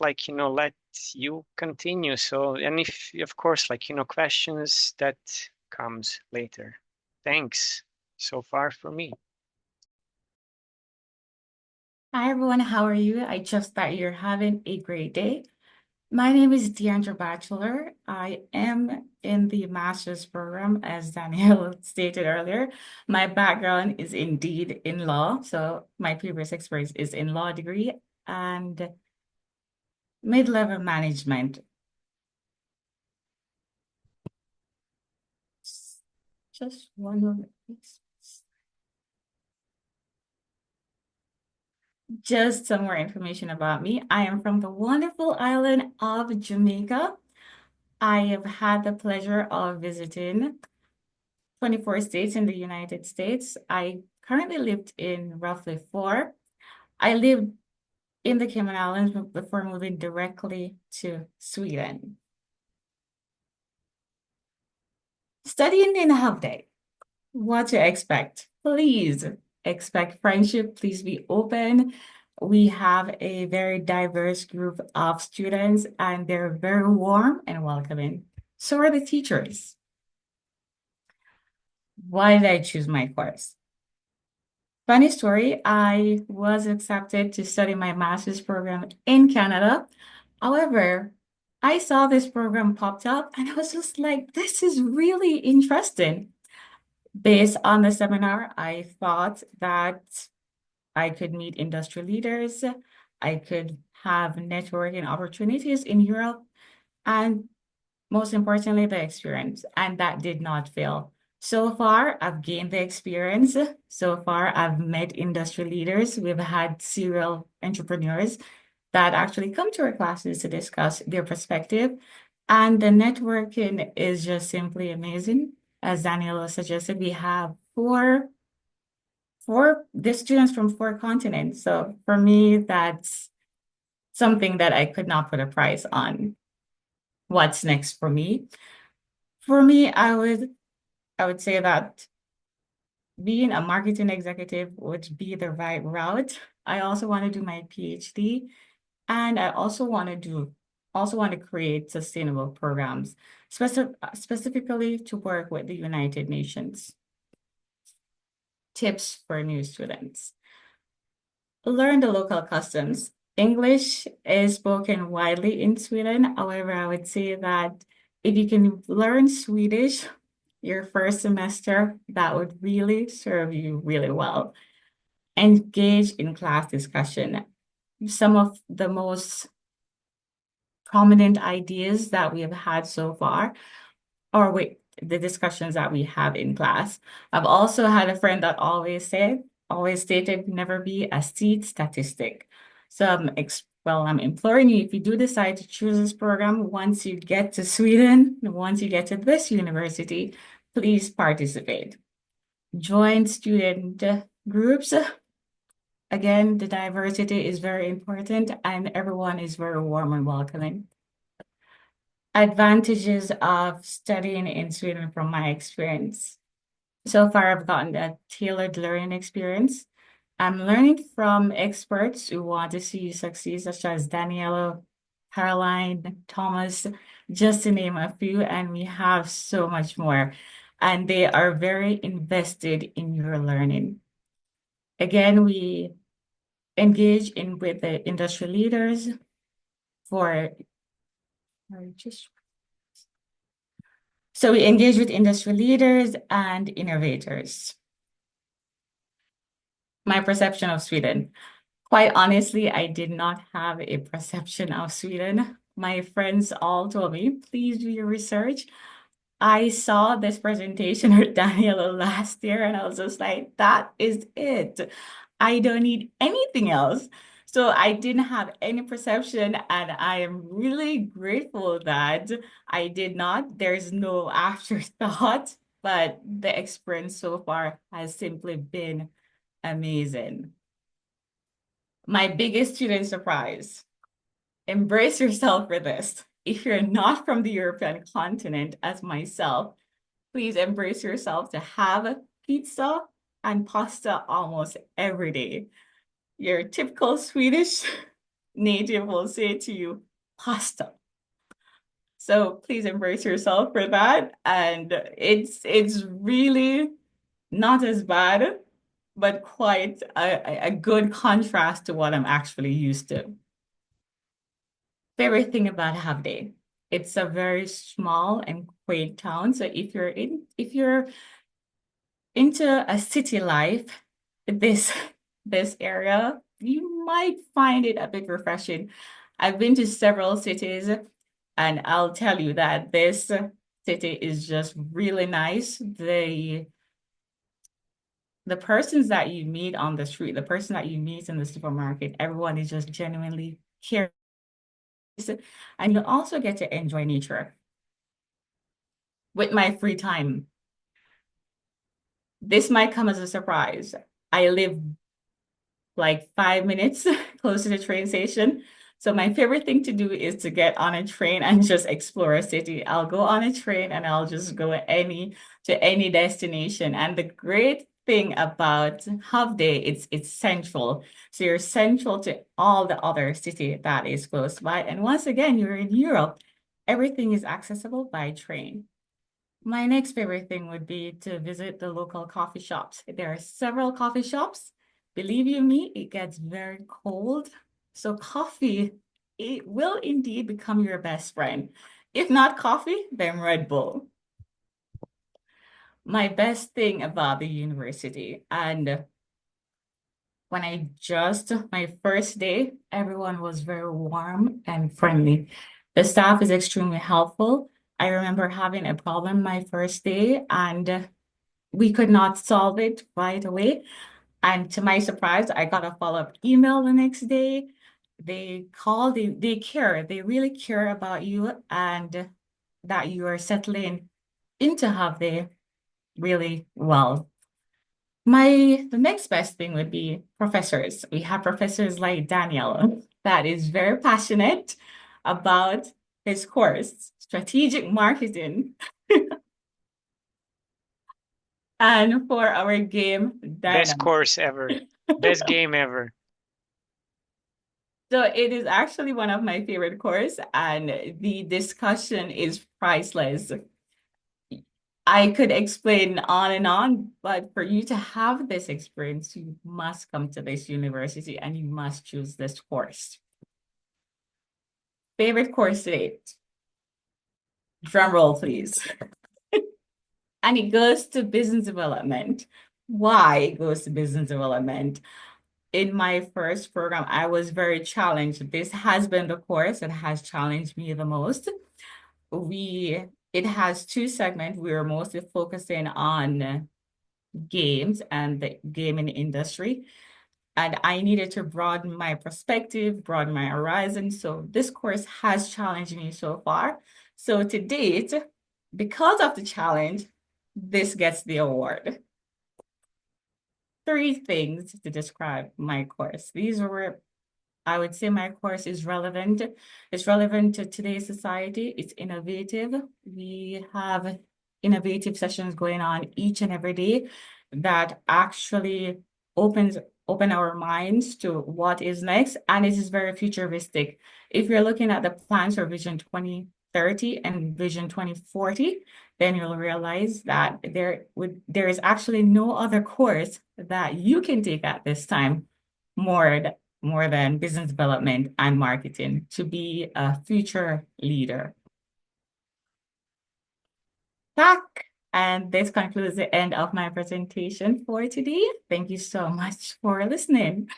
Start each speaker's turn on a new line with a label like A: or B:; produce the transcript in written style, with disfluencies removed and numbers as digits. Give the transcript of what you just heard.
A: like, let you continue. So, and if, of course, like, questions that comes later. Thanks so far for me.
B: Hi everyone, how are you? I trust that you're having a great day. My name is Deandra Bachelor. I am in the master's program, as Danielle stated earlier. My background is indeed in law, so my previous experience is in law degree and mid-level management. Just one moment, please. Just some more information about me. I am from the wonderful island of Jamaica. I have had the pleasure of visiting 24 states in the United States. I currently lived in roughly four. I lived in the Cayman Islands before moving directly to Sweden. Studying in a half day. What to expect? Please expect friendship. Please be open. We have a very diverse group of students, and they're very warm and welcoming. So are the teachers. Why did I choose my course? Funny story, I was accepted to study my master's program in Canada. However, I saw this program popped up and I was just like, this is really interesting. Based on the seminar, I thought that I could meet industry leaders, I could have networking opportunities in Europe, and most importantly, the experience. And that did not fail. So far, I've gained the experience. So far, I've met industry leaders. We've had serial entrepreneurs that actually come to our classes to discuss their perspective. And the networking is just simply amazing. As Daniela suggested, we have four the students from four continents. So for me, that's something that I could not put a price on. What's next for me? For me, I would say that being a marketing executive would be the right route. I also want to do my PhD, and I also want to create sustainable programs, specifically to work with the United Nations. Tips for new students. Learn the local customs. English is spoken widely in Sweden. However, I would say that if you can learn Swedish your first semester, that would really serve you really well. Engage in class discussion. Some of the most prominent ideas that we have had so far, or wait, the discussions that we have in class. I've also had a friend that always stated, never be a seat statistic. So I'm imploring you, if you do decide to choose this program, once you get to Sweden, once you get to this university, please participate. Join student groups. Again, the diversity is very important and everyone is very warm and welcoming. Advantages of studying in Sweden from my experience. So far, I've gotten a tailored learning experience. I'm learning from experts who want to see you succeed, such as Daniela, Caroline, Thomas, just to name a few, and we have so much more. And they are very invested in your learning. Again, we engage in with the industry leaders for just so we engage with industry leaders and innovators. My perception of Sweden. Quite honestly, I did not have a perception of Sweden. My friends all told me, please do your research. I saw this presentation with Daniela last year and I was just like, that is it. I don't need anything else. So I didn't have any perception, and I am really grateful that I did not. There's no afterthought, but the experience so far has simply been amazing. My biggest student surprise. Embrace yourself for this. If you're not from the European continent, as myself, please embrace yourself to have pizza and pasta almost every day. Your typical Swedish native will say to you, pasta. So please embrace yourself for that. And it's really not as bad, but quite a good contrast to what I'm actually used to. Favorite thing about Half Day. It's a very small and quaint town. So if you're into a city life, this this area, you might find it a bit refreshing. I've been to several cities, and I'll tell you that this city is just really nice. The persons that you meet on the street, the person that you meet in the supermarket, everyone is just genuinely curious. And you also get to enjoy nature with my free time. This might come as a surprise. I live like 5 minutes close to the train station. So my favorite thing to do is to get on a train and just explore a city. I'll go on a train and I'll just go to any destination. And the great thing about Half Day, it's central. So you're central to all the other city that is close by. And once again, you're in Europe. Everything is accessible by train. My next favorite thing would be to visit the local coffee shops. There are several coffee shops. Believe you me, it gets very cold. So coffee, it will indeed become your best friend. If not coffee, then Red Bull. My best thing about the university. And when my first day, everyone was very warm and friendly. The staff is extremely helpful. I remember having a problem my first day and we could not solve it right away. And to my surprise, I got a follow-up email the next day. They call, they care, they really care about you and that you are settling into Have They really well. The next best thing would be professors. We have professors like Daniel that is very passionate about his course, strategic marketing. And for our game,
A: Best
B: Dynamo.
A: course ever. Best game ever.
B: So it is actually one of my favorite course, and the discussion is priceless. I could explain on and on, but for you to have this experience, you must come to this university and you must choose this course. Favorite course to date? Drum roll, please. And it goes to business development. Why it goes to business development? In my first program, I was very challenged. This has been the course that has challenged me the most. It has two segments. We are mostly focusing on games and the gaming industry. And I needed to broaden my perspective, broaden my horizon. So this course has challenged me so far. So to date, because of the challenge, this gets the award. Three things to describe my course. I would say my course is relevant. It's relevant to today's society. It's innovative. We have innovative sessions going on each and every day that actually open our minds to what is next. And it is very futuristic. If you're looking at the plans for Vision 2030 and Vision 2040, then you'll realize that there is actually no other course that you can take at this time more more than business development and marketing to be a future leader. Tak. And this concludes the end of my presentation for today. Thank you so much for listening.